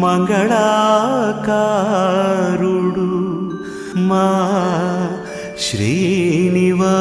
మంగళాకారుడు మా శ్రీనివాసుడు.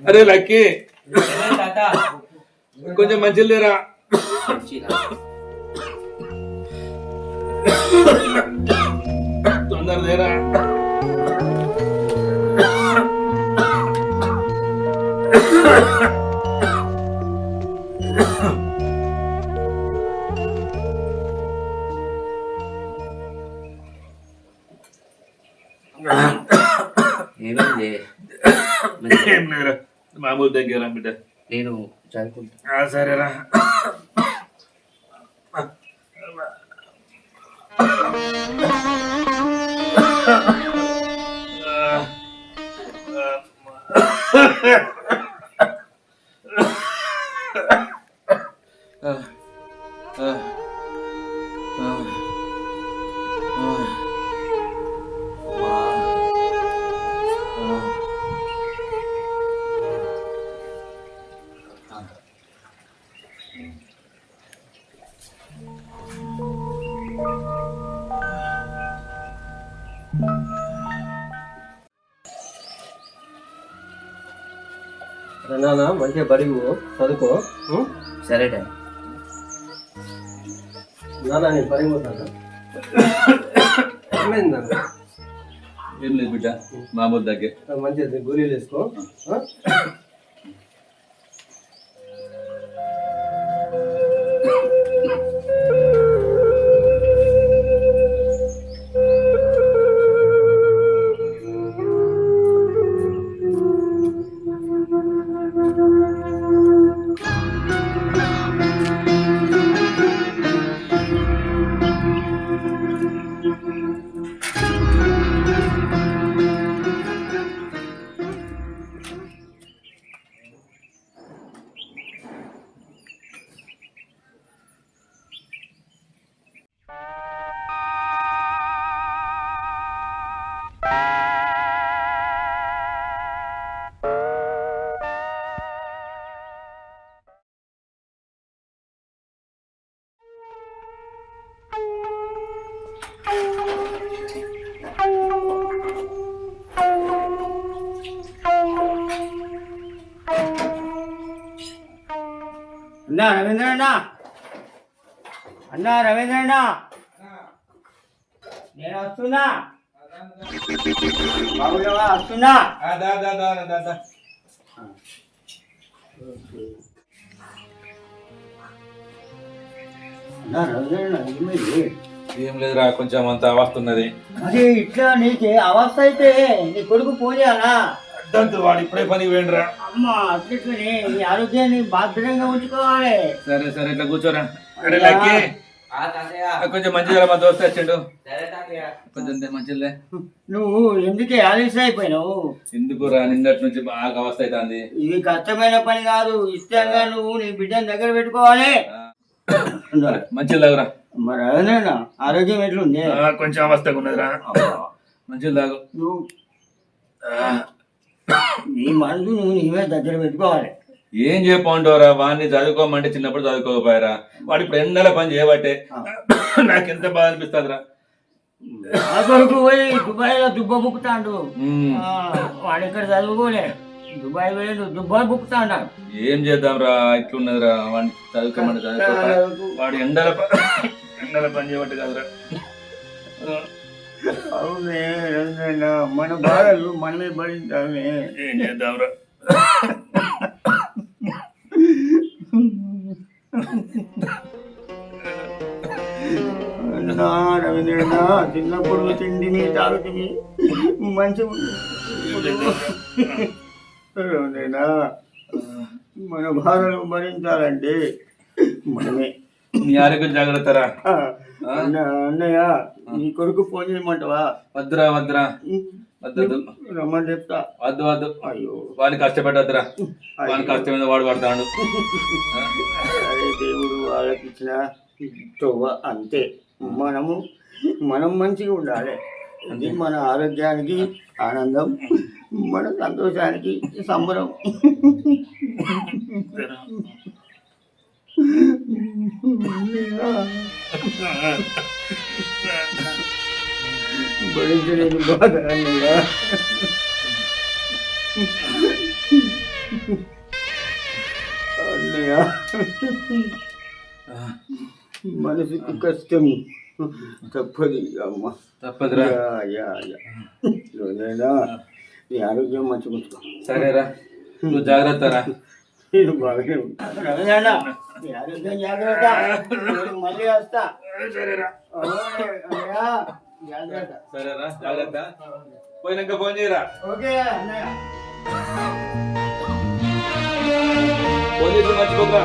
అరే లక్కీ కొంచెం మంచిలు లేరా? తొందర లేరా? ఏం లేరా, మామూలు దగ్గర బిడ్డ. నేను చదువుకుంటా. సరేరా. నాన్న మంచిగా బడికి పో, చదువుకో. సరే డాడీ. నాన్న నేను బడికి పోతాను. ఏమైంది నాన్న? ఏం లేదు బిడ్డ మామూలు దగ్గర మంచిగా గోళీలు వేసుకో. అన్నా రవీంద్రన్న, అన్నా రవీంద్రన్న, నేను వస్తున్నా. బాబులవా వస్తున్నా. అన్నా రవీంద్రన్న, ఏమైంది? ఏం లేదురా కొంచెం అంత అవస్తున్నది. మరి ఇట్లా నీకే అవస్థ అయితే నీ కొడుకు ఫోన్ చేయాలా? అద్దంతు వాడు ఇప్పుడే పని వేయండిరా. అమ్మ అట్లనే నీ ఆరోగ్యాన్ని భద్రంగా ఉంచుకోవాలి. సరే సరే ఇట్లా కూర్చోరా. అరే లక్కీ కొంచెం మంచిగా మా దోస్త్ వచ్చిండు. కొంచెం మంచిలే. నువ్వు ఎందుకే ఆలస్యం అయిపోయినావు? ఎందుకు రా నిన్నటి నుంచి బాగా అవస్థ అవుతుంది. ఇది కష్టమైన పని కాదు. ఇష్టంగా నువ్వు నీ బిడ్డని దగ్గర పెట్టుకోవాలి. మంచిగా లాగురా. మరి అదేనా ఆరోగ్యం ఎట్లుంది? కొంచెం అవస్థగా ఉన్నదిరా. మంచిగా లాగు. నువ్వు నీ మనసు నువ్వు నీవే దగ్గర పెట్టుకోవాలి. ఏం చెప్పంటారా వాడిని చదువుకోమంటే చిన్నప్పుడు చదువుకోకపోయారా. వాడు ఇప్పుడు ఎన్నెల పని చేయబట్టే నాకెంత బాధ అనిపిస్తుందిరా. ఆ కొడుకు పోయి దుబాయ్లో దుబ్బ బుక్కుతాడు. వాడు ఇక్కడ చదువుకోలే, దుబాయ్ పోయి దుబ్బా బుక్కుతాడు. ఏం చేద్దాంరా ఇట్లున్నదిరా. వాడిని చదువుకోమంటే చదువుకో. వాడు ఎండల పని చేయబట్టే కదరా. అవునే మన బాధలు మనమే భరించాలి. ఏం చేద్దాంరా. రవీంద్రనా చిన్నప్పుడు తిండిని తాగుతుంది మంచి రవీంద్రనా మన బాధలు భరించాలంటే మనమే. నీ ఆరోగ్యం జాగ్రత్తరా. అన్నయ్య నీ కొడుకు ఫోన్ చేయమంటావా? వద్దురా వద్దురా వద్దు రమ్మని చెప్తా. వద్దు వద్దు. అయ్యో వాడిని కష్టపెట్టద్దురా. వాడిని కష్టం మీద వాడు పడతాడు. అరే దేవుడు వాళ్ళకి ఇచ్చిన తోవ అంతే. మనం మంచిగా ఉండాలి. అది మన ఆరోగ్యానికి ఆనందం, మన సంతోషానికి సంబరం. భరించలేదు బాధ అన్నయ్య. అన్నయ్య మనసుకు కష్టం తప్పదు అమ్మ. తప్పదురా. నీ ఆరోగ్యం మంచిగా ఉంచుకో. సరేరా నువ్వు జాగ్రత్త రా. నేను బాగానే ఉంటాను. నీ ఆరోగ్యం జాగ్రత్త. మళ్ళీ వస్తా. సరేరా జాగ్రత్త. సరేరా జాగ్రత్త. పోయినాక ఫోన్ చేయరా. ఓకే అన్నయ్య. ఫోన్ చేసి మర్చిపోకరా.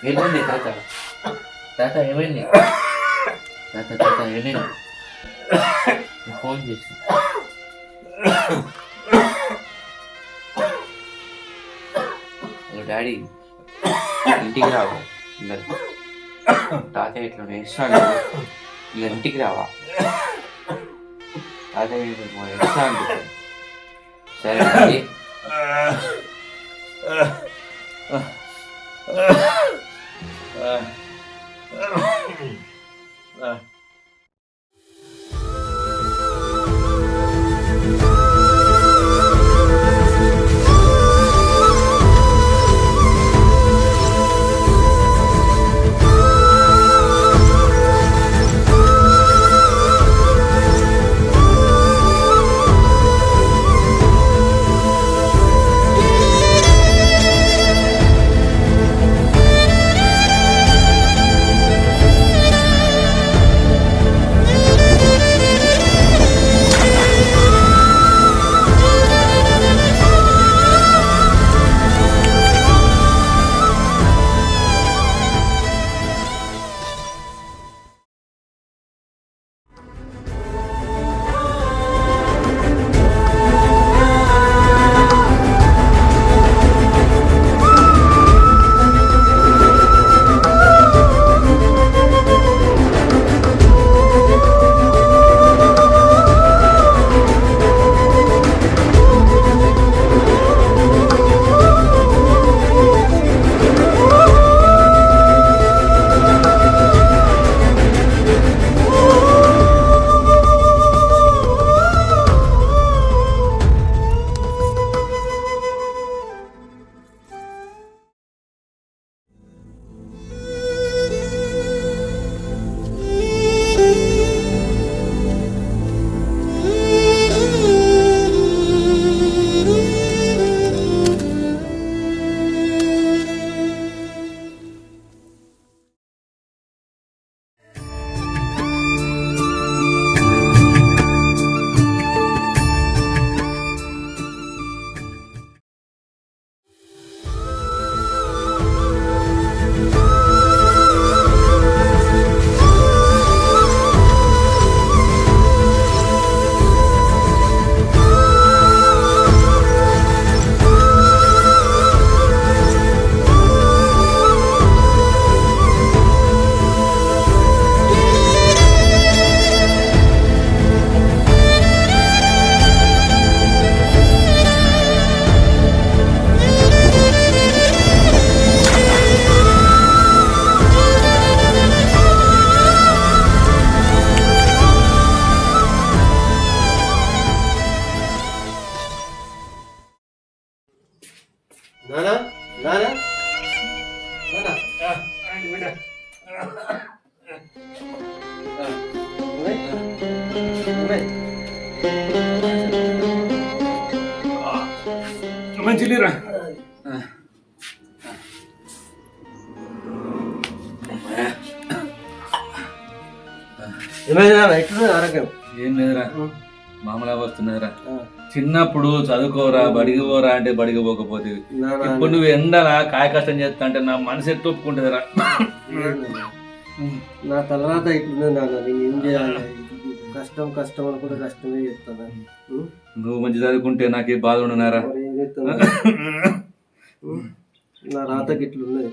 ఏమైంది తాత? తాత ఏమైంది? తాత తాత ఏమైంది? ఫోన్ చేసి డాడీ ఇంటికి రావా? తాత ఇట్లా వేస్తాడు, ఇలా ఇంటికి రావా? అదే ఎట్లా అనిపిస్తుంది. సరే మరి. నానా నానా నానా మంచినీరా. ఏమైనా ఎట్లున్నది ఆరోగ్యం? ఏం లేదురా, మామూలుగా వస్తున్నదిరా. చిన్నప్పుడు చదువుకోరా బడికి పోరా అంటే బడికి పోకపోతే, ఇప్పుడు నువ్వు ఎండలా కాయ కష్టం చేస్తా అంటే నా మనసు ఎట్టు ఒప్పుకుంటుందిరా. నా తర్వాత ఇట్లున్నది నాన్న, నేను ఏం చేయాలి? కష్టం కష్టం అనుకుంటే కష్టమే చేస్తాను. నువ్వు మంచి చదువుకుంటే నాకే బాధ ఉండనారా. ఏం చేస్తాను? నా రాతకి ఇట్లున్నది.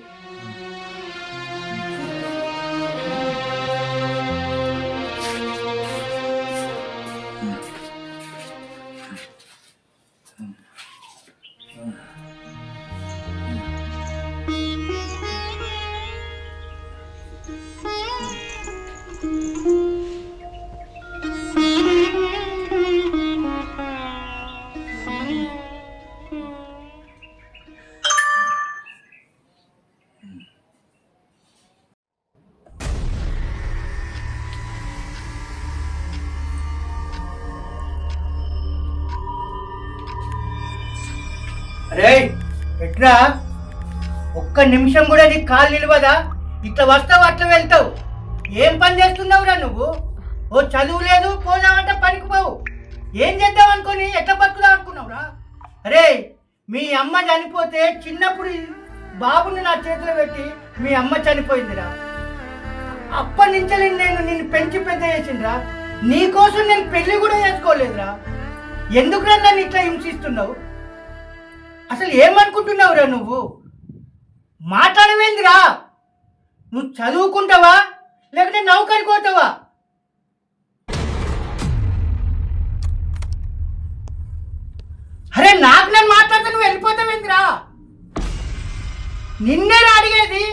అరే ఎట్లా ఒక్క నిమిషం కూడా నీకు కాలు నిలవదా? ఇట్లా వస్తావు అట్లా వెళ్తావు, ఏం పని చేస్తున్నావురా నువ్వు? ఓ చదువు లేదు, పోదామంటే పనికి పోవు. ఏం చేద్దాం అనుకుని ఎట్లా బతుకుదాం అనుకున్నావురా? అరే మీ అమ్మ చనిపోతే చిన్నప్పుడు బాబుని నా చేతిలో పెట్టి మీ అమ్మ చనిపోయిందిరా. అప్పటి నుంచి నేను నిన్ను పెంచి పెద్ద చేసిండ్రా. నీకోసం నేను పెళ్లి కూడా చేసుకోలేదురా. ఎందుకురా నన్ను ఇట్లా హింసిస్తున్నావు? అసలు ఏమనుకుంటున్నావురా నువ్వు? మాట్లాడవేందిరా? నువ్వు చదువుకుంటావా లేకపోతే నౌకరికి పోతావా? అరే నాకు నేను మాట్లాడితే నువ్వు వెళ్ళిపోతావేంద్రా? నిన్నే అడిగేది.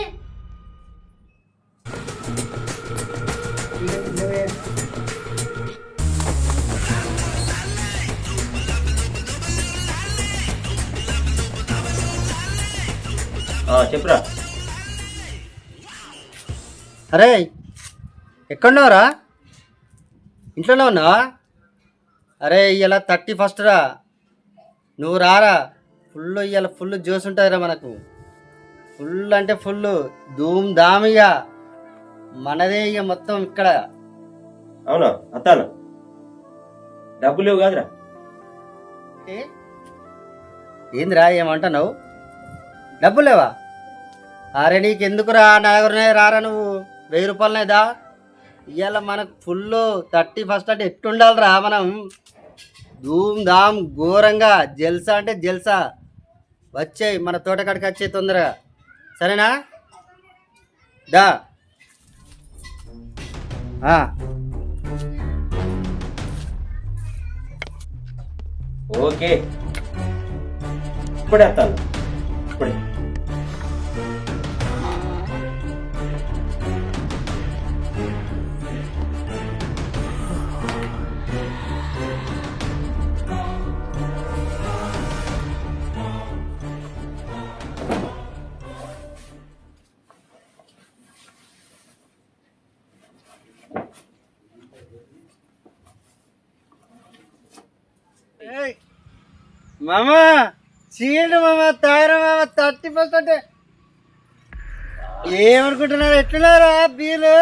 చెప్పురా. అరే ఎక్కడున్నావురా? ఇంట్లోనే ఉన్నావా? అరే ఇవాళ 31 రా, నువ్వు రారా. ఇవాళ ఫుల్ జోస్ ఉంటుందిరా మనకు. ఫుల్ అంటే ఫుల్ ధూమ్ ధామ్. ఇక మనదే ఇక మొత్తం ఇక్కడ. అవునా అత్తాను, డబ్బులు లేవు కాదురా? ఏందిరా ఏమంటున్నావు? డబ్బులు లేవా? అరే నీకెందుకురా, నా దగ్గరనే రారా. నువ్వు 1000 రూపాయలనేదా? ఇవాళ మనకు ఫుల్ 31 అంటే ఎట్టుండాలిరా మనం. ధూమ్ ధామ్ ఘోరంగా జల్సా అంటే జల్సా. వచ్చేయి మన తోటకాడికి వచ్చే తొందరగా, సరేనా? దా ఓకే, ఇప్పుడే వస్తాను. ఇప్పుడే. మామా చీడు మామా, తారా మామా 31 అంటే ఏమనుకుంటున్నారు? ఎట్లున్నారా బీలు?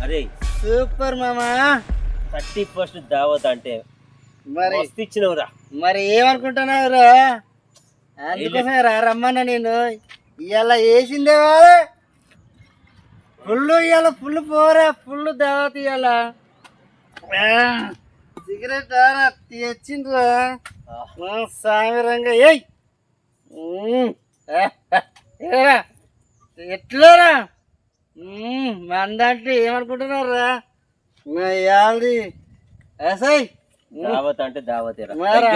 అరే సూపర్ మామా. 31 దావత్ అంటే మరి ఇచ్చినవురా. మరి ఏమనుకుంటున్నావురా? అందుకోసమే రా రమ్మన్నా నేను. ఇవాళ వేసిందే వాళ్ళే ఫుల్. ఇవాళ ఫుల్ పోరా, ఫుల్ దావత్. ఇవాళ సిగరెట్ తెచ్చిండ్రా సామిరంగా. ఏయ్ ఎట్లారా మందంటే ఏమనుకుంటున్నారా? యాది ఎసై దావత్ అంటే దావత్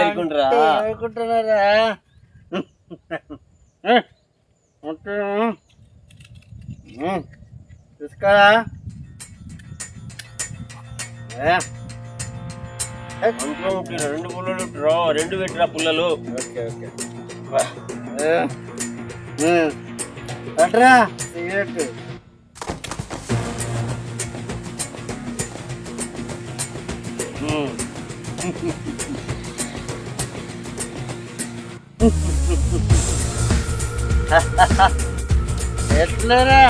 అనుకుంటున్నారా? చూసుకోరా. 2 పుల్లలు డ్రా, 2 పెట్టిరా పుల్లలు. అట్రా సిగరెట్. ఎట్లరా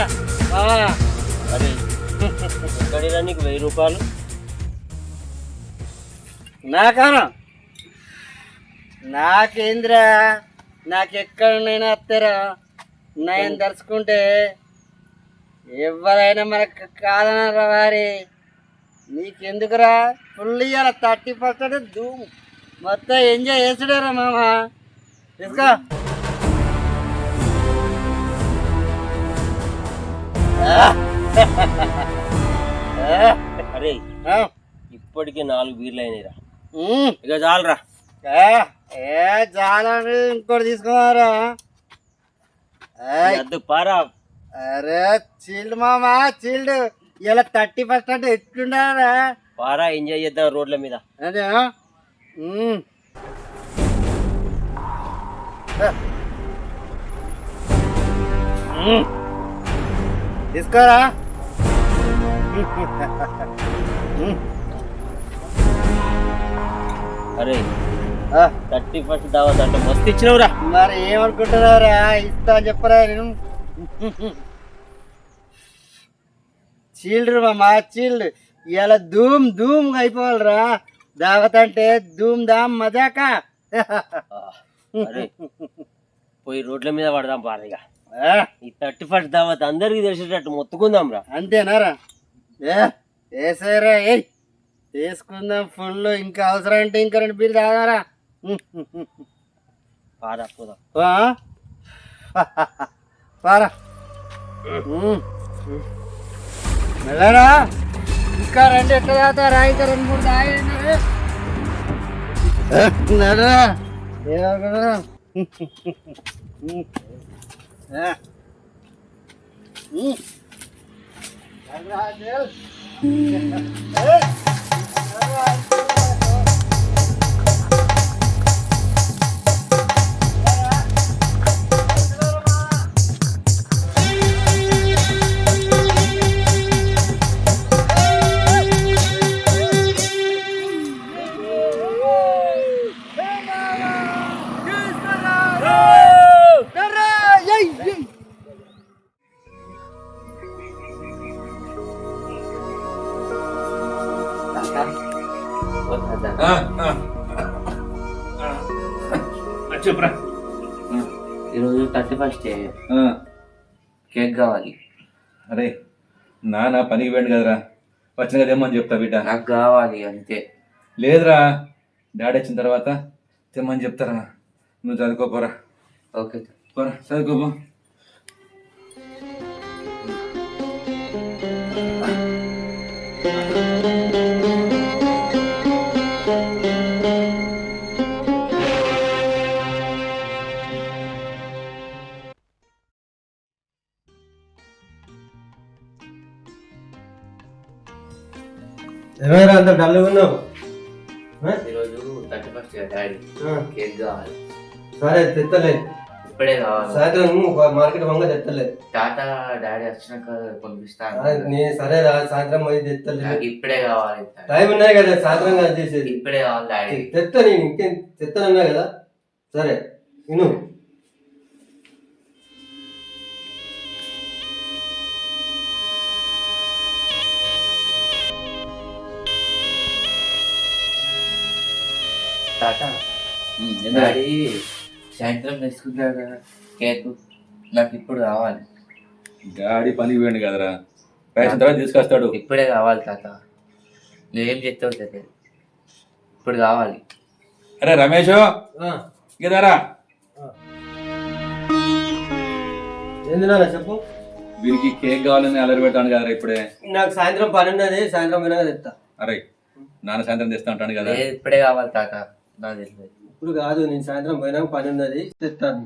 అరే ఎక్కడిరా నీకు 1000 రూపాయలు? నాకానా? నాకేంద్రా, నాకెక్కడనైనా వస్తారా. నేను తలుచుకుంటే ఎవరైనా మనకు కాదనరా వారి. నీకెందుకురా? ఫుల్ ఇయ్యాల 31 ధూమ్ మొత్తం ఎంజాయ్ చేసుడేరా మామ. తీసుకో. అరే ఇప్పటికే 4 బీర్లు అయినాయిరా. ఉమ్. ఇక చాలరా. చాలా ఇంకోటి తీసుకోవారా. అద్దు పారా. అరే చీల్డ్ మామా చీల్డ్. ఇలా 31 అంటే ఎట్లుండారా? పారా, ఎంజాయ్ చేద్దాం రోడ్ల మీద. అదే తీసుకోరా. అరే 31 దావత్ అంటే మస్తు ఇచ్చినవురా. మరి ఏమనుకుంటున్నారా? ఇస్తా అని చెప్పరా నేను. చీల్డ్ మామా చీల్డ్. ఇలా ధూమ్ ధూమ్ అయిపోవాలరా దావత్ అంటే. ధూమ్ ధామ్ మజాకా. అరే పోయి రోడ్ల మీద పడదాం పారిగా. ఈ 31 దావత్ అందరికి తెలిసేటట్టు మొత్తుకుందాం రా. అంతేనారా? వేసారా? ఏ వేసుకుందాం ఫుల్. ఇంకా అవసరం అంటే ఇంకా 2 బీర్లు తాగారా. పారా పోదాం. పారా మెల్లరా. ఇంకా 2 ఎట్లా తాగుతారా? ఇంకా 2, 3 తాగండి. ఏమనుకున్నా ఆ, ఆ, ఆ. చెప్పురా. ఈరోజు 31st ఆ, కేక్ కావాలి. అరే నాన్న పనికి పోయిండు కదరా, వచ్చిన కదా ఏమని చెప్తా బిడ్డ. నాకు కావాలి అంతే. లేదురా, డాడీ వచ్చిన తర్వాత తెమ్మని చెప్తారా. నువ్వు చదువుకోపోరా. ఓకే. పోరా చదువుకోపో. ఏమైనా అంత డల్ ఉన్నావు? ఈరోజు 31st డాడీ కేక్ కావాలి. సరే తెత్తలే, ఇప్పుడే కావాలి. సాయంత్రం మార్కెట్ వంగ తెత్తలే. టాటా డాడీ వచ్చినాక పంపిస్తాను. సరే రా, సాయంత్రం పోయి తెత్తలే. నాకు ఇప్పుడే కావాలి. టైం ఉన్నాయి కదా, సాయంత్రం కాదు చేసేది. ఇప్పుడే కావాలి డాడీ. తెత్త, నేను ఇంకేం తెత్తనన్నా కదా. సరే విను, టాటా డాడీ సాయంత్రం తెచ్చుకుంటాడు కదా కేక్, నాకు ఇప్పుడు కావాలి. డాడీ పనికి పోయిండు కదరా, పేసిన తర్వాత తీసుకొస్తాడు. ఇప్పుడే కావాలి తాత, నువ్వేం చెప్తావు తెలియదు, ఇప్పుడు కావాలి. అరే రమేష్, ఇదారా. ఏంది నాన్న చెప్పు. వీరికి కేక్ కావాలని అలరి పెట్టాను కదరా ఇప్పుడే. నాకు సాయంత్రం పని ఉన్నది, సాయంత్రం పోయినాక తెస్తా. అరే నాన్న సాయంత్రం తెస్తా అంటాను కదా. లేదు, ఇప్పుడే కావాలి తాత, నాకు తెలియదు. ఇప్పుడు కాదు, నేను సాయంత్రం పోయినాక పని ఉన్నది, తెస్తాను.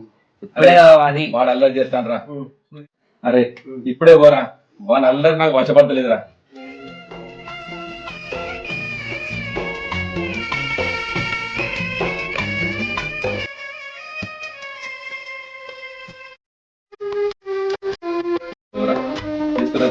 ఇప్పుడే కావాలి. వాడు అల్లరి చేస్తాను రా. అరే ఇప్పుడే పోరా, వాడు అల్లరి నాకు వశపడతలేదురా. తీసుకురా.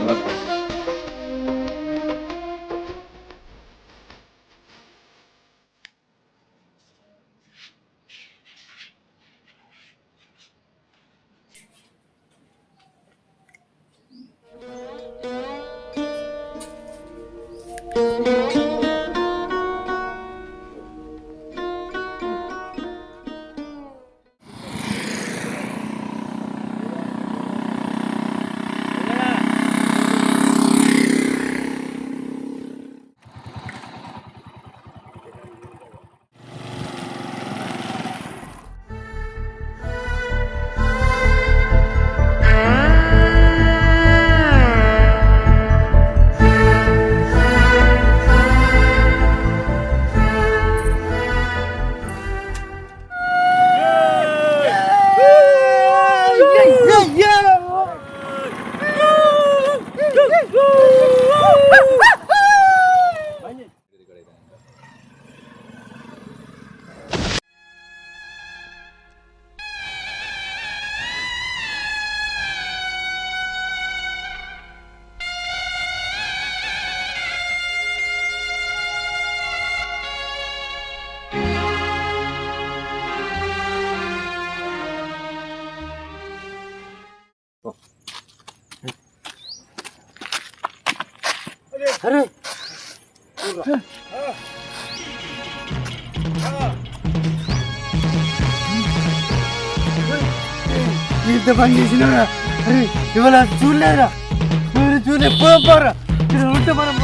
అరే ఇంత పని చేసినా ఇవాళ చూడలేదురా, చూడలే పోరా ఉంటే మనం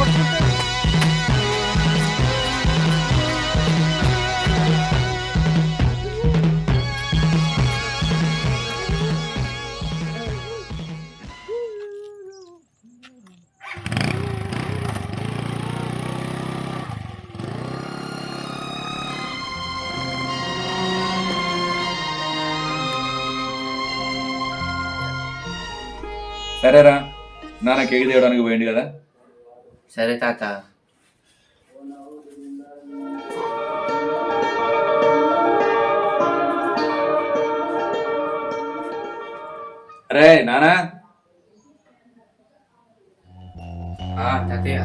సరేరా, నాన్న కేక్ తేయడానికి పోయింది కదా. సరే తాత. అరే నానా, తాతయ్య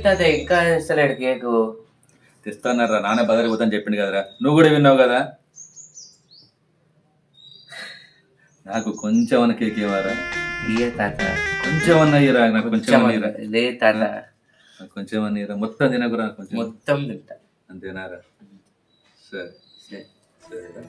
తాతయ్య ఇంకా ఇస్తలేడు కేకు. తెస్తానరా, నాన్న బదరికి పోతాను చెప్పింది కదరా, నువ్వు కూడా విన్నావు కదా. నాకు కొంచెం అన్న కేక్ ఇవ్వరా? ఇయ్య తాత. కొంచెం అన్న ఇరా, నాకు కొంచెం ఇరా. లే తాత, కొంచెం అన్న ఇరా, మొత్తం తినకురా, కొంచెం. మొత్తం తింటా. అంతేనారా? సరే సరేరా.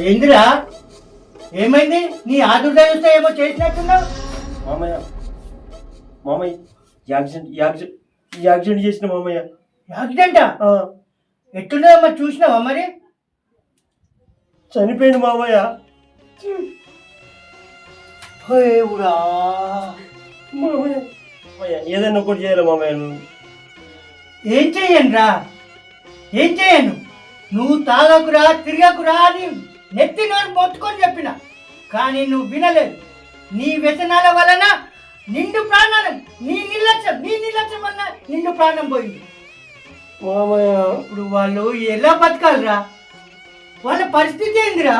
ఏందిరా ఏమైంది? నీ ఆదుర్దా చూస్తే ఏమో చేసినట్టున్నావు. మామయ్య యాక్సిడెంట్ చేసిన మామయ్య. యాక్సిడెంటా? ఎట్టున్నావమ్మా, చూసినావా మరి? చనిపోయింది మామయ్య. దేవుడా, మామయ్య ఏదైనా ఒకటి చేయాలి మామయ్య. నువ్వు ఏం చెయ్యను రా, ఏం చెయ్యను? నువ్వు తాగకురా, తిరగకురా అని నెత్తి నోరు మొత్తుకొని చెప్పిన, కానీ నువ్వు వినలేదు. నీ వ్యసనాల వలన నిండు ప్రాణాలు, నీ నిర్లక్ష్యం వలన నిండు ప్రాణం పోయింది మామయ్య. ఇప్పుడు వాళ్ళు ఎలా బతకాలిరా? వాళ్ళ పరిస్థితి ఏందిరా?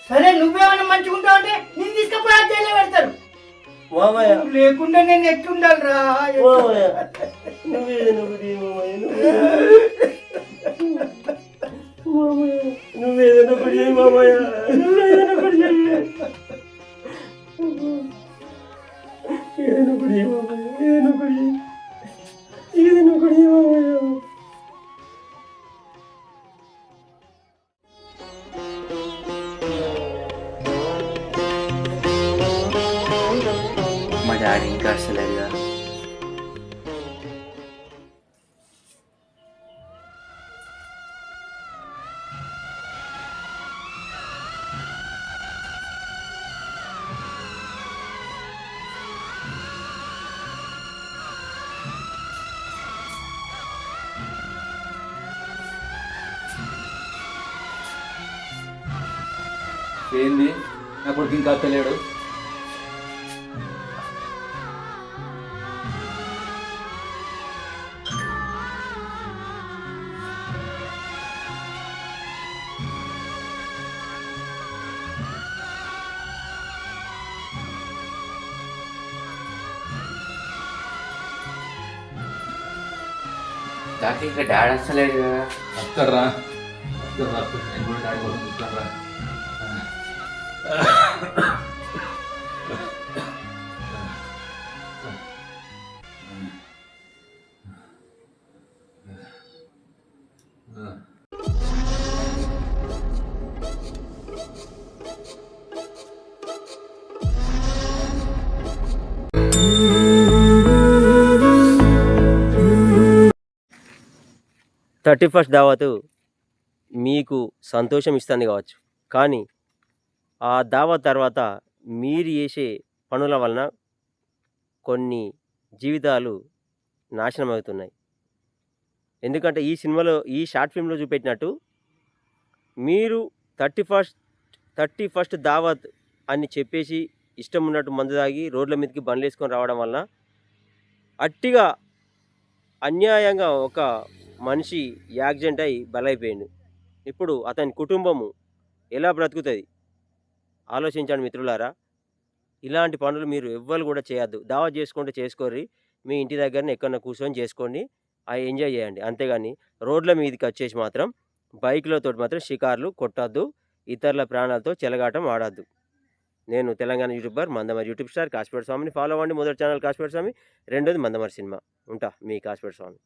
సరే నువ్వేమైనా మంచిగా ఉంటావు అంటే నేను తీసుకపోయి ఆ జైల్లో పెడతారు. మామయ్య నువ్వు లేకుండా నేను ఎట్లుండాలిరా? మామయ్య నువ్వేదైనా ఒకటి చేయి మామయ్య. నువ్వేదైనా ఒకటి చేయి మామయ్య. నువ్వేదైనా ఒకటి చేయి. ఏదైనా ఒకటి చేయి మామయ్య. ఏదైనా ఒకటి చేయి. ఏదైనా ఒకటి చేయి మామయ్య. మా డాడీ ఇంకా వస్తలేదుగా. ఏంది నా కొడుకు ఇంకా తెలియడు? తాతయ్య ఇంకా డాడీ వస్తలేడు కదా. వస్తారా? నేను కూడా డాడీ కోసం చూస్తారా? థర్టీ ఫస్ట్ దావతు మీకు సంతోషం ఇస్తుంది కావచ్చు, కానీ ఆ దావత్ తర్వాత మీరు చేసే పనుల వలన కొన్ని జీవితాలు నాశనం అవుతున్నాయి. ఎందుకంటే ఈ సినిమాలో, ఈ షార్ట్ ఫిల్మ్లో చూపెట్టినట్టు మీరు 31st దావత్ అని చెప్పేసి ఇష్టం ఉన్నట్టు మందు తాగి రోడ్ల మీదకి బండ్లు వేసుకొని రావడం వలన అట్టిగా అన్యాయంగా ఒక మనిషి యాక్సిడెంట్ అయి బలైపోయిండు. ఇప్పుడు అతని కుటుంబము ఎలా బ్రతుకుతుంది ఆలోచించండి మిత్రులారా. ఇలాంటి పనులు మీరు ఎవ్వరు కూడా చేయొద్దు. దావత్ చేసుకుంటే చేసుకోర్రి, మీ ఇంటి దగ్గరనే ఎక్కడన్నా కూర్చొని చేసుకోండి, అవి ఎంజాయ్ చేయండి. అంతేగాని రోడ్ల మీదకి వచ్చేసి మాత్రం బైక్లతో మాత్రం షికార్లు కొట్టద్దు, ఇతరుల ప్రాణాలతో చెలగాటం ఆడద్దు. నేను Telangana YouTuber Mandamarri YouTube star Kasipet స్వామిని ఫాలో అవ్వండి. మొదటి ఛానల్ కాశీపేట స్వామి, రెండోది మందమరి సినిమా. ఉంటా మీ కాశీపేట స్వామి.